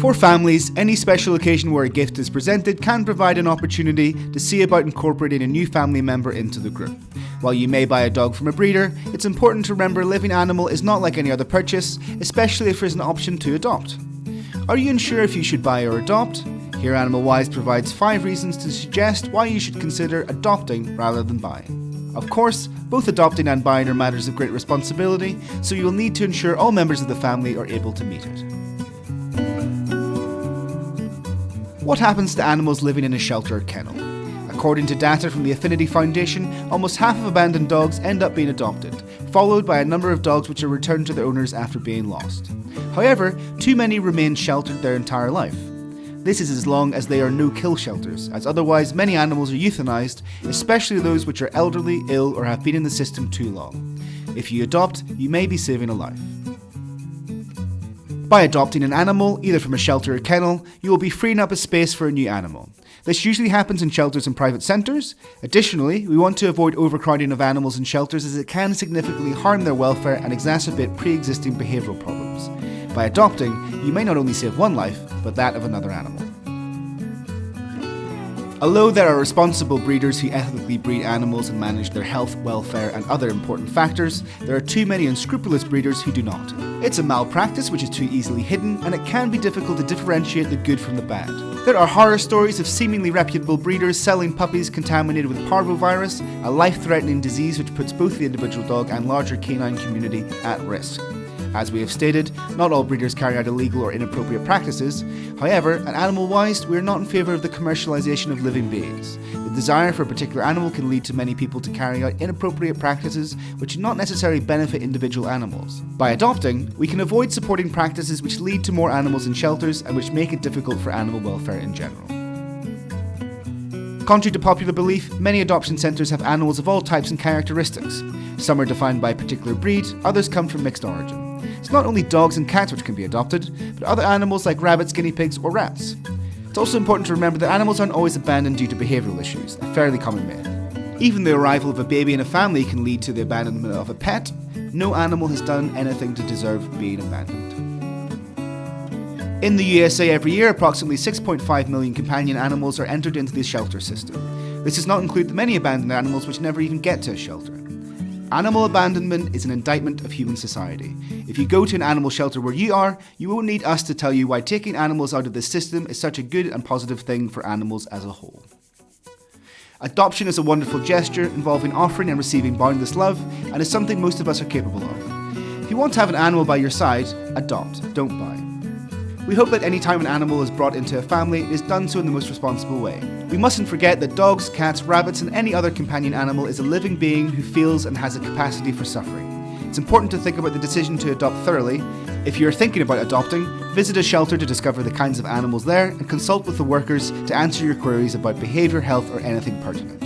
For families, any special occasion where a gift is presented can provide an opportunity to see about incorporating a new family member into the group. While you may buy a dog from a breeder, it's important to remember a living animal is not like any other purchase, especially if there's an option to adopt. Are you unsure if you should buy or adopt? Here Animal Wise provides 5 reasons to suggest why you should consider adopting rather than buying. Of course, both adopting and buying are matters of great responsibility, so you will need to ensure all members of the family are able to meet it. What happens to animals living in a shelter or kennel? According to data from the Affinity Foundation, almost half of abandoned dogs end up being adopted, followed by a number of dogs which are returned to their owners after being lost. However, too many remain sheltered their entire life. This is as long as they are no-kill shelters, as otherwise many animals are euthanized, especially those which are elderly, ill, or have been in the system too long. If you adopt, you may be saving a life. By adopting an animal, either from a shelter or kennel, you will be freeing up a space for a new animal. This usually happens in shelters and private centres. Additionally, we want to avoid overcrowding of animals in shelters as it can significantly harm their welfare and exacerbate pre-existing behavioural problems. By adopting, you may not only save one life, but that of another animal. Although there are responsible breeders who ethically breed animals and manage their health, welfare and other important factors, there are too many unscrupulous breeders who do not. It's a malpractice which is too easily hidden, and it can be difficult to differentiate the good from the bad. There are horror stories of seemingly reputable breeders selling puppies contaminated with parvovirus, a life-threatening disease which puts both the individual dog and larger canine community at risk. As we have stated, not all breeders carry out illegal or inappropriate practices. However, at Animal Wise, we are not in favour of the commercialisation of living beings. The desire for a particular animal can lead to many people to carry out inappropriate practices which do not necessarily benefit individual animals. By adopting, we can avoid supporting practices which lead to more animals in shelters and which make it difficult for animal welfare in general. Contrary to popular belief, many adoption centres have animals of all types and characteristics. Some are defined by a particular breed, others come from mixed origin. It's not only dogs and cats which can be adopted, but other animals like rabbits, guinea pigs or rats. It's also important to remember that animals aren't always abandoned due to behavioural issues, a fairly common myth. Even the arrival of a baby in a family can lead to the abandonment of a pet. No animal has done anything to deserve being abandoned. In the USA every year, approximately 6.5 million companion animals are entered into the shelter system. This does not include the many abandoned animals which never even get to a shelter. Animal abandonment is an indictment of human society. If you go to an animal shelter where you are, you won't need us to tell you why taking animals out of this system is such a good and positive thing for animals as a whole. Adoption is a wonderful gesture involving offering and receiving boundless love, and is something most of us are capable of. If you want to have an animal by your side, adopt, don't buy. We hope that any time an animal is brought into a family, it is done so in the most responsible way. We mustn't forget that dogs, cats, rabbits and any other companion animal is a living being who feels and has a capacity for suffering. It's important to think about the decision to adopt thoroughly. If you're thinking about adopting, visit a shelter to discover the kinds of animals there and consult with the workers to answer your queries about behaviour, health or anything pertinent.